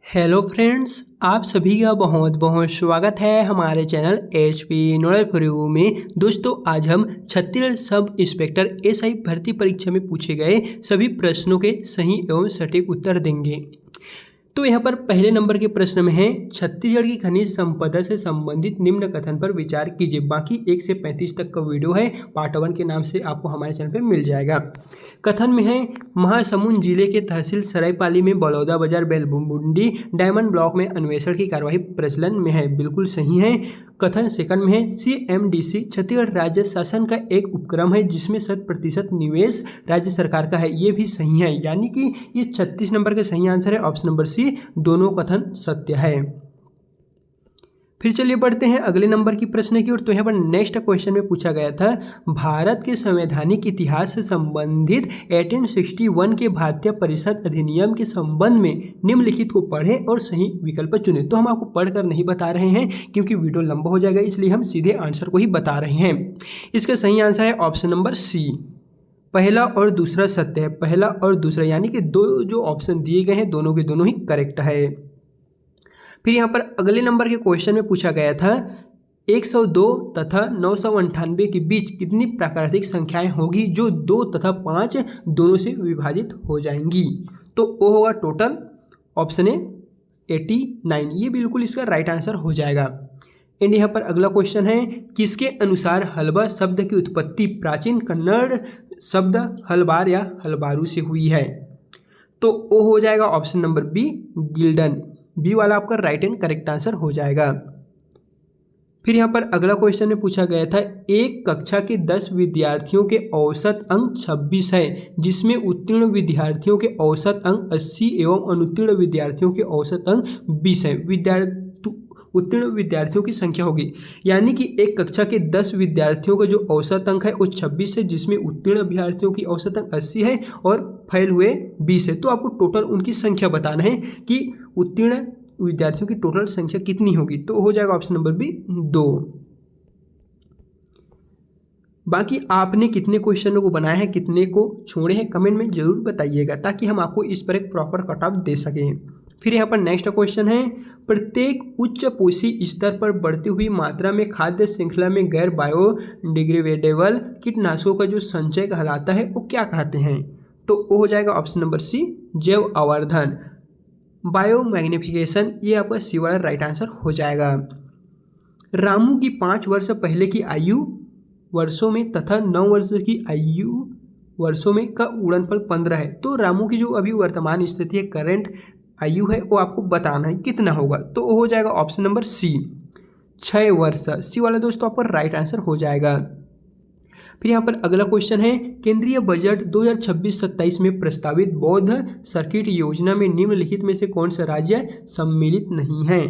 Hello friends, आप सभी का बहुत बहुत स्वागत है हमारे channel HP knowledge for you में। दोस्तों, आज हम छत्तीसगढ़ सब इंस्पेक्टर SI भर्ती परीक्षा में पूछे गए सभी प्रश्नों के सही एवं सटीक उत्तर देंगे। तो यहाँ पर पहले नंबर के प्रश्न में है, छत्तीसगढ़ की खनिज संपदा से संबंधित निम्न कथन पर विचार कीजिए। बाकी 1 से 35 तक का वीडियो है, पार्ट 1 के नाम से आपको हमारे चैनल पे मिल जाएगा। कथन में है, महासमुंद जिले के तहसील सरायपाली में बलौदाबाजार बेलबुंडी डायमंड ब्लॉक में अन्वेषण की कार्यवाही प्रचलन में है। बिल्कुल सही है। कथन सेकंड में है, CMDC छत्तीसगढ़ राज्य शासन का एक उपक्रम है जिसमें 100% निवेश राज्य सरकार का है। ये भी सही है, यानी कि ये 36 नंबर का सही आंसर है। ऑप्शन नंबर सी, दोनों कथन सत्य है। फिर चलिए बढ़ते हैं अगले नंबर की प्रश्न की ओर। तो यहाँ पर नेक्स्ट क्वेश्चन में पूछा गया था, भारत के संवैधानिक इतिहास से संबंधित 1861 के भारतीय परिषद अधिनियम के संबंध में निम्नलिखित को पढ़ें और सही विकल्प चुनें। तो हम आपको पढ़कर नहीं बता रहे हैं क्योंकि वीडियो लंबा हो जाएगा, इसलिए हम सीधे आंसर को ही बता रहे हैं। इसका सही आंसर है ऑप्शन नंबर सी, पहला और दूसरा सत्य है। पहला और दूसरा यानी कि दो जो ऑप्शन दिए गए हैं दोनों के दोनों ही करेक्ट है। फिर यहाँ पर अगले नंबर के क्वेश्चन में पूछा गया था, 102 तथा 998 के बीच कितनी प्राकृतिक संख्याएं होगी जो 2 तथा 5 दोनों से विभाजित हो जाएंगी। तो वो होगा टोटल, ऑप्शन ए 89। ये बिल्कुल इसका राइट आंसर हो जाएगा। एंड यहाँ पर अगला क्वेश्चन है, किसके अनुसार हलबा शब्द की उत्पत्ति प्राचीन कन्नड़ शब्द हलबार या हलबारू से हुई है। तो वो हो जाएगा ऑप्शन नंबर बी, गिल्डन। बी वाला आपका राइट एंड करेक्ट आंसर हो जाएगा। फिर यहाँ पर अगला क्वेश्चन में पूछा गया था, एक कक्षा के 10 विद्यार्थियों के औसत अंक 26 है जिसमें उत्तीर्ण विद्यार्थियों के औसत अंक 80 एवं अनुत्तीर्ण विद्यार्थियों के औसत अंक 20 है। उत्तीर्ण विद्यार्थियों की संख्या होगी, यानी कि एक कक्षा के 10 विद्यार्थियों का जो औसत अंक है वो 26 है, जिसमें उत्तीर्ण विद्यार्थियों की औसत अंक 80 है और फेल हुए 20 है। तो आपको टोटल उनकी संख्या बताना है कि उत्तीर्ण विद्यार्थियों की टोटल संख्या कितनी होगी। तो हो जाएगा ऑप्शन नंबर बी, 2। बाकी आपने कितने क्वेश्चनों को बनाया है, कितने को छोड़े हैं, कमेंट में जरूर बताइएगा ताकि हम आपको इस पर एक प्रॉपर कट ऑफ दे सकें। फिर यहाँ पर नेक्स्ट क्वेश्चन है, प्रत्येक उच्च पोषी स्तर पर बढ़ती हुई मात्रा में खाद्य श्रृंखला में गैर बायोडिग्रेडेबल कीटनाशकों का जो संचय कहलाता है वो क्या कहते हैं। तो वो हो जाएगा ऑप्शन नंबर सी, जैव आवर्धन, बायोमैग्निफिकेशन। ये आपका सी वाला राइट आंसर हो जाएगा। रामू की 5 वर्ष पहले की आयु वर्षों में तथा 9 वर्ष की आयु वर्षों में का गुणनफल 15 है। तो रामू की जो अभी वर्तमान स्थिति है, करंट आयु है, वो आपको बताना है कितना होगा। तो वो हो जाएगा ऑप्शन नंबर सी, 6 वर्ष। सी वाला दोस्तों आपका राइट आंसर हो जाएगा। फिर यहाँ पर अगला क्वेश्चन है, केंद्रीय बजट 2026-27 में प्रस्तावित बौद्ध सर्किट योजना में निम्नलिखित में से कौन सा राज्य सम्मिलित नहीं है।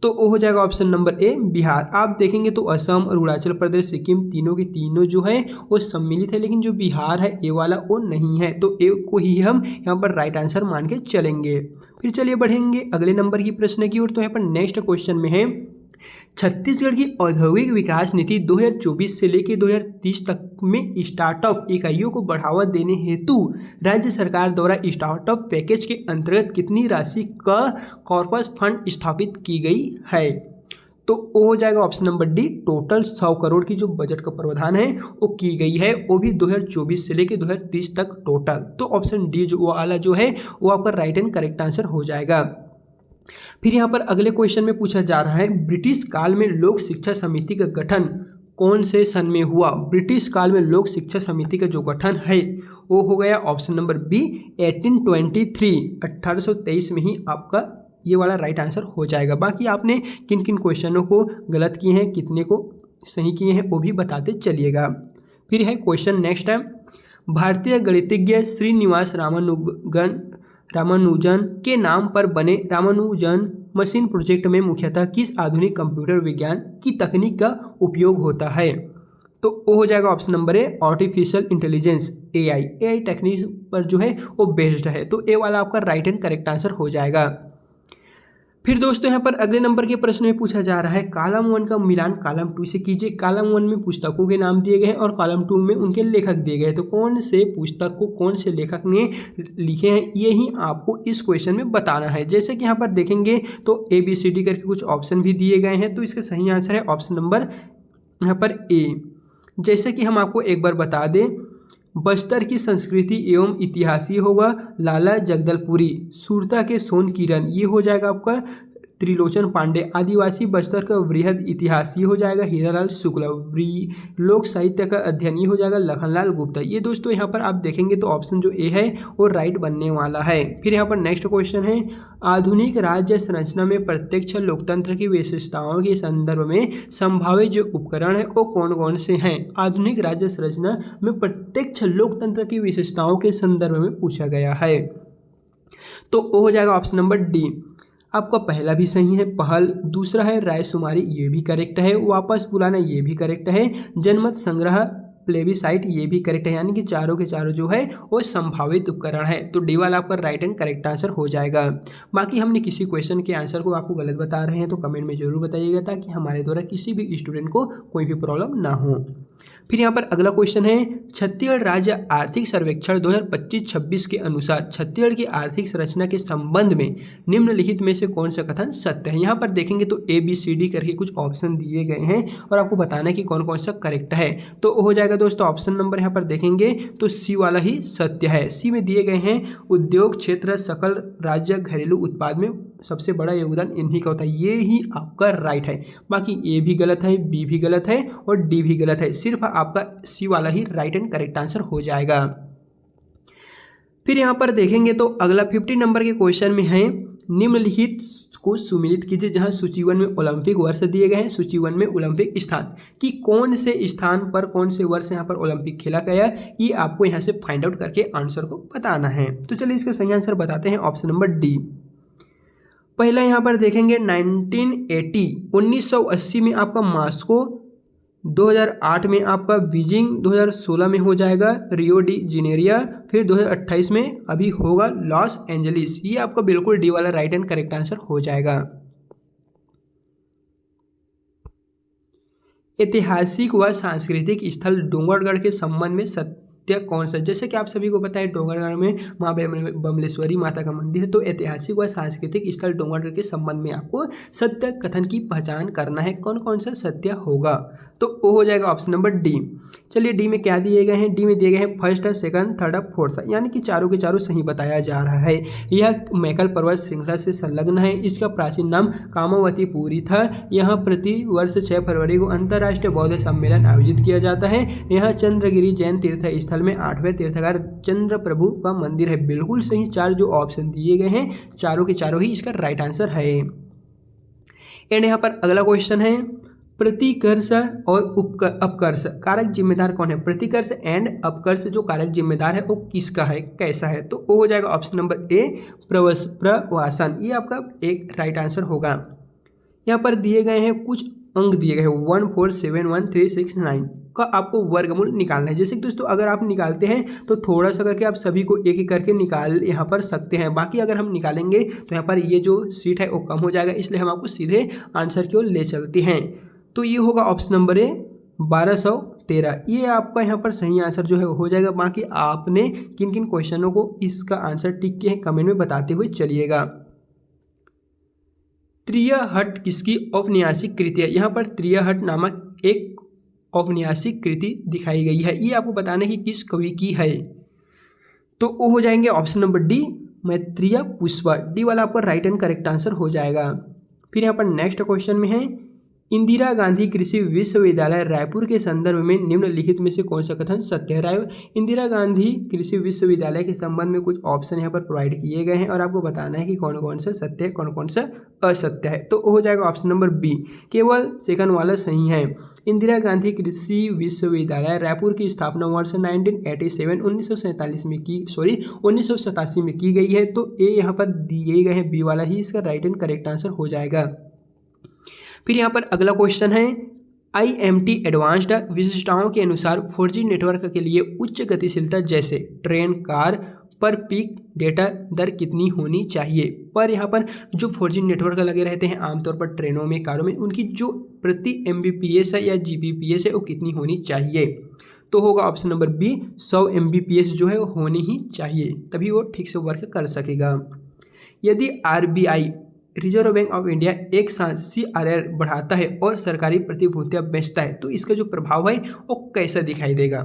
तो वो हो जाएगा ऑप्शन नंबर ए, बिहार। आप देखेंगे तो असम, अरुणाचल प्रदेश, सिक्किम तीनों के तीनों जो है वो सम्मिलित है, लेकिन जो बिहार है ए वाला वो नहीं है। तो ए को ही हम यहाँ पर राइट आंसर मान के चलेंगे। फिर चलिए बढ़ेंगे अगले नंबर की प्रश्न की ओर। तो यहाँ पर नेक्स्ट क्वेश्चन में है, छत्तीसगढ़ की औद्योगिक विकास नीति 2024 से लेकर 2030 तक में स्टार्टअप इकाइयों को बढ़ावा देने हेतु राज्य सरकार द्वारा स्टार्टअप पैकेज के अंतर्गत कितनी राशि का कॉर्पस फंड स्थापित की गई है। तो वो हो जाएगा option number D, total 100 crore की जो बजट का प्रावधान है वो की गई है, वो भी 2024 से लेकर 2030 तक टोटल। तो ऑप्शन डी जो वाला जो है वो आपका राइट एंड करेक्ट आंसर हो जाएगा। फिर यहाँ पर अगले क्वेश्चन में पूछा जा रहा है, ब्रिटिश काल में लोक शिक्षा समिति का गठन कौन से सन में हुआ। ब्रिटिश काल में लोक शिक्षा समिति का जो गठन है वो हो गया ऑप्शन नंबर बी, 1823। 1823 में ही आपका ये वाला राइट आंसर हो जाएगा। बाकी आपने किन किन क्वेश्चनों को गलत किए हैं, कितने को सही किए हैं वो भी बताते चलिएगा। फिर है क्वेश्चन नेक्स्ट है, भारतीय गणितज्ञ श्रीनिवास रामानुजन के नाम पर बने रामानुजन मशीन प्रोजेक्ट में मुख्यतः किस आधुनिक कंप्यूटर विज्ञान की तकनीक का उपयोग होता है। तो वो हो जाएगा option number A, artificial intelligence, AI technique पर जो है वो बेस्ड है। तो ए वाला आपका राइट एंड करेक्ट आंसर हो जाएगा। फिर दोस्तों यहाँ पर अगले नंबर के प्रश्न में पूछा जा रहा है कॉलम 1 का मिलान कॉलम 2 से कीजिए। कॉलम 1 में पुस्तकों के नाम दिए गए हैं और कॉलम 2 में उनके लेखक दिए गए हैं, तो कौन से पुस्तक को कौन से लेखक ने लिखे हैं यही आपको इस क्वेश्चन में बताना है। जैसे कि यहाँ पर देखेंगे तो ABCD करके कुछ ऑप्शन भी दिए गए हैं, तो इसका सही आंसर है ऑप्शन नंबर यहाँ पर ए। जैसे कि हम आपको एक बार बता दें, बस्तर की संस्कृति एवं इतिहास ये होगा लाला जगदलपुरी। सुरता के सोन किरण ये हो जाएगा आपका त्रिलोचन पांडे। आदिवासी बस्तर का वृहद इतिहास ये हो जाएगा हीरालाल शुक्ला। लोक साहित्य का अध्ययन ये हो जाएगा लखनलाल गुप्ता। ये दोस्तों यहाँ पर आप देखेंगे तो ऑप्शन जो ए है वो राइट बनने वाला है। फिर यहाँ पर नेक्स्ट क्वेश्चन है आधुनिक राज्य संरचना में प्रत्यक्ष लोकतंत्र की विशेषताओं के संदर्भ में संभावित जो उपकरण है वो कौन कौन से हैं। आधुनिक राज्य संरचना में प्रत्यक्ष लोकतंत्र की विशेषताओं के संदर्भ में पूछा गया है, तो वो हो जाएगा ऑप्शन नंबर डी। आपका पहला भी सही है पहल, दूसरा है रायशुमारी ये भी करेक्ट है, वापस बुलाना ये भी करेक्ट है, जनमत संग्रह प्लेबिसाइट ये भी करेक्ट है, यानी कि चारों के चारों जो है वो संभावित उपकरण है, तो डी वाला आपका राइट एंड करेक्ट आंसर हो जाएगा। बाकी हमने किसी क्वेश्चन के आंसर को आपको गलत बता रहे हैं तो कमेंट में जरूर बताइएगा ताकि हमारे द्वारा किसी भी स्टूडेंट को कोई भी प्रॉब्लम ना हो। फिर यहाँ पर अगला क्वेश्चन है छत्तीसगढ़ राज्य आर्थिक सर्वेक्षण 2025-26 के अनुसार छत्तीसगढ़ की आर्थिक संरचना के संबंध में निम्नलिखित में से कौन सा कथन सत्य है। यहाँ पर देखेंगे तो ABCD करके कुछ ऑप्शन दिए गए हैं और आपको बताना है कि कौन कौन सा करेक्ट है, तो हो जाएगा दोस्तों ऑप्शन नंबर यहाँ पर देखेंगे तो सी वाला ही सत्य है। सी में दिए गए हैं उद्योग क्षेत्र सकल राज्य घरेलू उत्पाद में सबसे बड़ा योगदान इन्हीं का होता है, ये ही आपका राइट है। बाकी ए भी गलत है, बी भी गलत है और डी भी गलत है, सिर्फ आपका सी वाला ही राइट एंड करेक्ट आंसर हो जाएगा। फिर यहाँ पर देखेंगे तो अगला 50 नंबर के क्वेश्चन में है निम्नलिखित को सुमिलित कीजिए। जहाँ सूची 1 में ओलंपिक वर्ष दिए गए हैं, सूची 1 में ओलंपिक स्थान कि कौन से स्थान पर कौन से वर्ष यहाँ पर ओलंपिक खेला गया, ये आपको यहाँ से फाइंड आउट करके आंसर को बताना है। तो चलिए इसका सही आंसर बताते हैं, ऑप्शन नंबर डी। पहला यहाँ पर देखेंगे 1980 में आपका मास्को, 2008 में आपका बीजिंग, 2016 में हो जाएगा रियो डी जेनेरिया, फिर 2028 में अभी होगा लॉस एंजलिस। ये आपका बिल्कुल डी वाला राइट एंड करेक्ट आंसर हो जाएगा। ऐतिहासिक व सांस्कृतिक स्थल डोंगरगढ़ के संबंध में सत्य कौन सा। जैसे कि आप सभी को पता है डोंगरगढ़ में माँ बमलेश्वरी माता का मंदिर है, तो ऐतिहासिक व सांस्कृतिक स्थल डोंगरगढ़ के संबंध में आपको सत्य कथन की पहचान करना है, कौन कौन सा सत्य होगा, तो वो हो जाएगा ऑप्शन नंबर डी। चलिए डी में क्या दिए गए हैं, डी में दिए गए हैं फर्स्ट, सेकंड, थर्ड, फोर्थ, यानी कि चारों के चारों सही बताया जा रहा है। यह मैकल पर्वत श्रृंखला से संलग्न है, इसका प्राचीन नाम कामावतीपुरी था। यहाँ प्रति वर्ष 6 फरवरी को अंतर्राष्ट्रीय बौद्ध सम्मेलन आयोजित किया जाता है। यहाँ चंद्रगिरी जैन तीर्थ स्थल में 8वें तीर्थकार चंद्र प्रभु का मंदिर है। बिल्कुल सही, चार जो ऑप्शन दिए गए हैं चारों के चारों ही इसका राइट आंसर है। एंड यहाँ पर अगला क्वेश्चन है प्रतिकर्ष और अपकर्ष कारक जिम्मेदार कौन है। प्रतिकर्ष एंड अपकर्ष जो कारक जिम्मेदार है वो किसका है, कैसा है, तो वो हो जाएगा ऑप्शन नंबर ए प्रवासन। ये आपका एक राइट आंसर होगा। यहाँ पर दिए गए हैं कुछ अंक दिए गए हैं 1471369 का आपको वर्गमूल निकालना है। जैसे कि दोस्तों अगर आप निकालते हैं तो थोड़ा सा करके आप सभी को एक एक करके निकाल यहाँ पर सकते हैं, बाकी अगर हम निकालेंगे तो यहाँ पर ये जो सीट है वो कम हो जाएगा, इसलिए हम आपको सीधे आंसर की ओर ले चलते हैं। तो ये होगा ऑप्शन नंबर ए 1213। ये आपका यहाँ पर सही आंसर जो है हो जाएगा। बाकी आपने किन किन क्वेश्चनों को इसका आंसर टिक किए हैं कमेंट में बताते हुए चलिएगा। त्रियहट किसकी औपन्यासिक कृति है। यहाँ पर त्रियहट नामक एक औपन्यासिक कृति दिखाई गई है, ये आपको बताना है कि किस कवि की है, तो वो हो जाएंगे option number D Maitreya Pushpa. D वाला आपका राइट एंड करेक्ट आंसर हो जाएगा। फिर यहाँ पर नेक्स्ट क्वेश्चन में है इंदिरा गांधी कृषि विश्वविद्यालय रायपुर के संदर्भ में निम्नलिखित में से कौन सा कथन सत्य है। इंदिरा गांधी कृषि विश्वविद्यालय के संबंध में कुछ ऑप्शन यहाँ पर प्रोवाइड किए गए हैं और आपको बताना है कि कौन कौन सा सत्य है कौन कौन सा असत्य है, तो हो जाएगा ऑप्शन नंबर बी, केवल सेकंड वाला सही है। इंदिरा गांधी कृषि विश्वविद्यालय रायपुर की स्थापना वर्ष 1987 में की गई है, तो ए यहाँ पर दिए गए हैं बी वाला ही इसका राइट एंड करेक्ट आंसर हो जाएगा। फिर यहाँ पर अगला क्वेश्चन है IMT एडवांस्ड विशिष्टताओं के अनुसार 4G नेटवर्क के लिए उच्च गतिशीलता जैसे ट्रेन, कार, पर पीक डेटा दर कितनी होनी चाहिए। पर यहाँ पर जो 4G नेटवर्क लगे रहते हैं आमतौर पर ट्रेनों में, कारों में, उनकी जो प्रति Mbps है या Gbps है वो कितनी होनी चाहिए। तो होगा ऑप्शन नंबर बी 100 Mbps जो है वो होनी ही चाहिए, तभी वो ठीक से वर्क कर सकेगा। यदि RBI reserve bank of India एक साथ CRR बढ़ाता है और सरकारी प्रतिभूतियां बेचता है तो इसका जो प्रभाव है वो कैसा दिखाई देगा।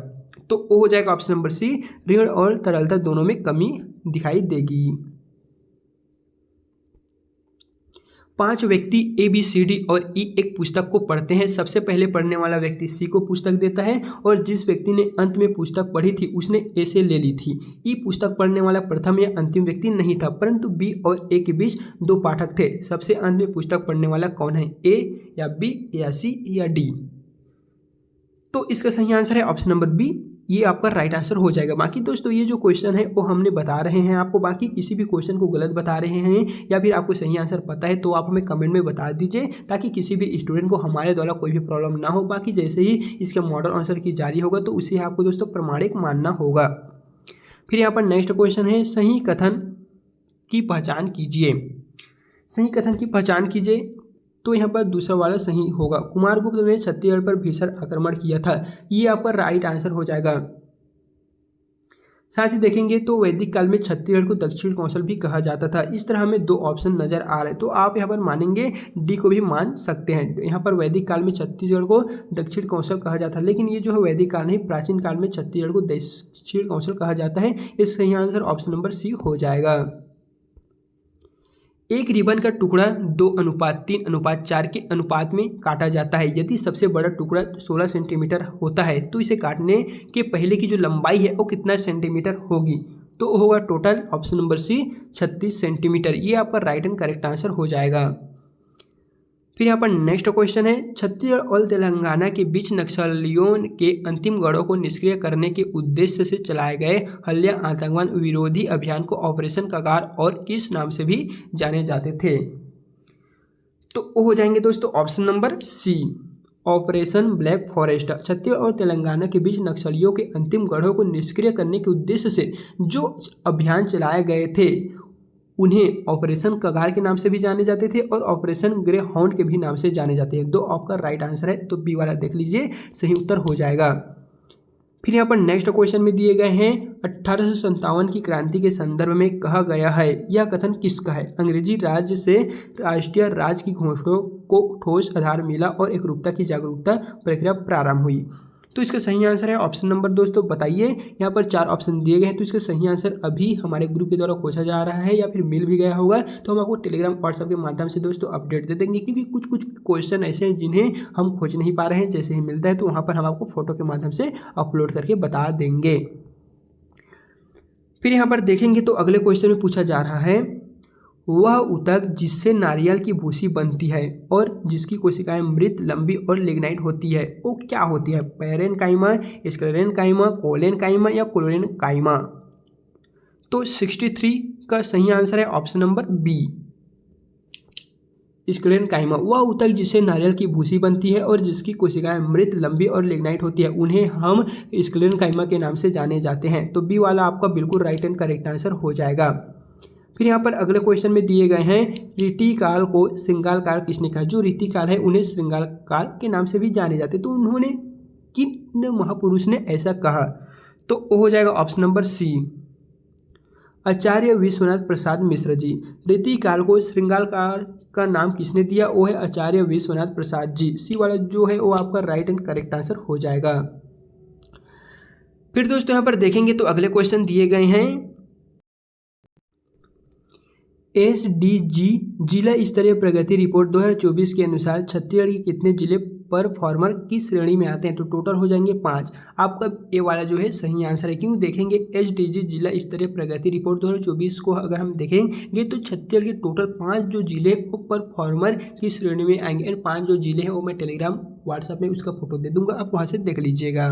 तो वो हो जाएगा ऑप्शन नंबर सी, ऋण और तरलता दोनों में कमी दिखाई देगी। 5 व्यक्ति ABCD और E एक पुस्तक को पढ़ते हैं। सबसे पहले पढ़ने वाला व्यक्ति C को पुस्तक देता है और जिस व्यक्ति ने अंत में पुस्तक पढ़ी थी उसने A से ले ली थी। E पुस्तक पढ़ने वाला प्रथम या अंतिम व्यक्ति नहीं था, परंतु B और A के बीच 2 पाठक थे। सबसे अंत में पुस्तक पढ़ने वाला कौन है, A या B या C या D। तो इसका सही आंसर है ऑप्शन नंबर बी, ये आपका राइट आंसर हो जाएगा। बाकी दोस्तों ये जो क्वेश्चन है वो हमने बता रहे हैं आपको, बाकी किसी भी क्वेश्चन को गलत बता रहे हैं या फिर आपको सही आंसर पता है तो आप हमें कमेंट में बता दीजिए, ताकि किसी भी स्टूडेंट को हमारे द्वारा कोई भी प्रॉब्लम ना हो। बाकी जैसे ही इसका मॉडल आंसर की जारी होगा तो उसे आपको दोस्तों प्रमाणिक मानना होगा। फिर यहाँ पर नेक्स्ट क्वेश्चन है, सही कथन की पहचान कीजिए। सही कथन की पहचान कीजिए, तो यहाँ पर दूसरा वाला सही होगा। कुमारगुप्त ने छत्तीसगढ़ पर भीषण आक्रमण किया था, ये आपका राइट आंसर हो जाएगा। साथ ही देखेंगे तो वैदिक काल में छत्तीसगढ़ को दक्षिण कौशल भी कहा जाता था। इस तरह हमें 2 ऑप्शन नजर आ रहे हैं, तो आप यहाँ पर मानेंगे डी को भी मान सकते हैं। यहाँ पर वैदिक काल में छत्तीसगढ़ को दक्षिण कौशल कहा जाता है, लेकिन ये जो है वैदिक काल नहीं, प्राचीन काल में छत्तीसगढ़ को दक्षिण कौशल कहा जाता है। इसका सही आंसर ऑप्शन नंबर सी हो जाएगा। एक रिबन का टुकड़ा 2:3:4 के अनुपात में काटा जाता है। यदि सबसे बड़ा टुकड़ा 16 सेंटीमीटर होता है तो इसे काटने के पहले की जो लंबाई है वो कितना सेंटीमीटर होगी। तो होगा total option number C 36 centimetre. ये आपका राइट एंड करेक्ट आंसर हो जाएगा। फिर यहाँ पर नेक्स्ट क्वेश्चन है, छत्तीसगढ़ और तेलंगाना के बीच नक्सलियों के अंतिम गढ़ों को निष्क्रिय करने के उद्देश्य से चलाए गए हल्ला आतंकवाद विरोधी अभियान को ऑपरेशन कगार और किस नाम से भी जाने जाते थे। तो वो हो जाएंगे दोस्तों option number C, operation black forest. Chhattisgarh और तेलंगाना के बीच नक्सलियों के अंतिम गढ़ों को निष्क्रिय करने के उद्देश्य से जो अभियान चलाए गए थे उन्हें ऑपरेशन कगार के नाम से भी जाने जाते थे और ऑपरेशन ग्रे हाउंड के भी नाम से जाने जाते हैं। 2 आपका राइट आंसर है, तो बी वाला देख लीजिए, सही उत्तर हो जाएगा। फिर यहाँ पर नेक्स्ट क्वेश्चन में दिए गए हैं, 1857 की क्रांति के संदर्भ में कहा गया है, यह कथन किसका है। अंग्रेजी राज्य से राष्ट्रीय राज की घोषणा को ठोस आधार मिला और एकरूपता की जागरूकता प्रक्रिया प्रारंभ हुई। तो इसका सही आंसर है ऑप्शन नंबर दोस्तों बताइए। यहाँ पर 4 ऑप्शन दिए गए हैं, तो इसका सही आंसर अभी हमारे ग्रुप के द्वारा खोजा जा रहा है या फिर मिल भी गया होगा, तो हम आपको टेलीग्राम व्हाट्सएप के माध्यम से दोस्तों अपडेट दे देंगे, क्योंकि कुछ क्वेश्चन ऐसे हैं जिन्हें हम खोज नहीं पा रहे हैं। जैसे ही मिलता है तो वहाँ पर हम आपको फोटो के माध्यम से अपलोड करके बता देंगे। फिर यहाँ पर देखेंगे तो अगले क्वेश्चन में पूछा जा रहा है, वह ऊतक जिससे नारियल की भूसी बनती है और जिसकी कोशिकाएं मृत, लंबी और लिग्नाइट होती है वो क्या होती है। पैरेन्काइमा, स्क्लेरेन्काइमा, कोलेन्काइमा या क्लोरेन्काइमा। तो 63 का सही आंसर है ऑप्शन नंबर बी, स्क्लेरेन्काइमा। वह ऊतक जिससे नारियल की भूसी बनती है और जिसकी कोशिकाएं मृत, लंबी और लिग्नाइट होती है उन्हें हम स्क्लेरेन्काइमा के नाम से जाने जाते हैं। तो बी वाला आपका बिल्कुल राइट एंड करेक्ट आंसर हो जाएगा। फिर यहाँ पर अगले क्वेश्चन में दिए गए हैं, रीतिकाल को श्रृंगाल काल किसने कहा। जो रीतिकाल है उन्हें श्रृंगाल काल के नाम से भी जाने जाते, तो उन्होंने किन महापुरुष ने ऐसा कहा। तो वो हो जाएगा ऑप्शन नंबर सी, आचार्य विश्वनाथ प्रसाद मिश्र जी। रीतिकाल को श्रृंगाल काल का नाम किसने दिया, वो है आचार्य विश्वनाथ प्रसाद जी। सी वाला जो है वो आपका राइट एंड करेक्ट आंसर हो जाएगा। फिर दोस्तों यहाँ पर देखेंगे तो अगले क्वेश्चन दिए गए हैं, SDG जिला स्तरीय प्रगति रिपोर्ट 2024 के अनुसार छत्तीसगढ़ के कितने जिले परफॉर्मर की श्रेणी में आते हैं। तो टोटल हो जाएंगे 5। आपका ए वाला जो है सही आंसर है। क्यों देखेंगे, SDG जिला स्तरीय प्रगति रिपोर्ट 2024 को अगर हम देखेंगे तो छत्तीसगढ़ के टोटल 5 जो जिले वो परफॉर्मर की श्रेणी में आएंगे। एंड 5 जो जिले हैं वो मैं टेलीग्राम व्हाट्सएप में उसका फोटो दे दूंगा, आप वहाँ से देख लीजिएगा।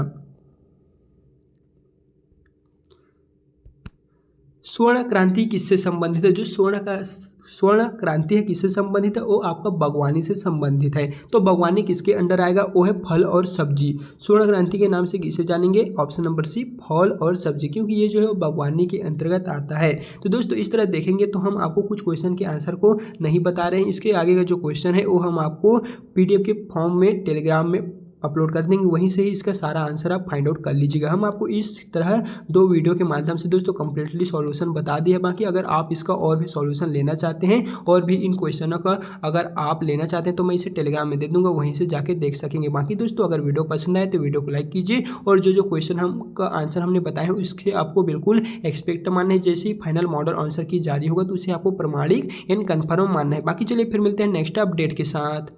स्वर्ण क्रांति किससे संबंधित है? जो स्वर्ण क्रांति है किससे संबंधित है? वो आपका बागवानी से संबंधित है। तो बागवानी किसके अंडर आएगा? वो है फल और सब्जी। स्वर्ण क्रांति के नाम से किसे जानेंगे? ऑप्शन नंबर सी, फल और सब्जी, क्योंकि ये जो है वो बागवानी के अंतर्गत आता है। तो दोस्तों इस तरह देखेंगे तो हम आपको कुछ क्वेश्चन के आंसर को नहीं बता रहे हैं। इसके आगे का जो क्वेश्चन है वो हम आपको PDF के फॉर्म में टेलीग्राम में अपलोड कर देंगे, वहीं से ही इसका सारा आंसर आप फाइंड आउट कर लीजिएगा। हम आपको इस तरह 2 वीडियो के माध्यम से दोस्तों कंप्लीटली सॉल्यूशन बता दिया। बाकी अगर आप इसका और भी सॉल्यूशन लेना चाहते हैं और भी इन क्वेश्चनों का अगर आप लेना चाहते हैं तो मैं इसे टेलीग्राम में दे दूंगा, वहीं से जाके देख सकेंगे। बाकी दोस्तों अगर वीडियो पसंद आए तो वीडियो को लाइक कीजिए और जो क्वेश्चन का आंसर हमने बताया है उसके आपको बिल्कुल एक्सपेक्ट मानना है। जैसे ही फाइनल मॉडल आंसर की जारी होगा तो उसे आपको प्रमाणिक एंड कन्फर्म मानना है। बाकी चलिए फिर मिलते हैं नेक्स्ट अपडेट के साथ।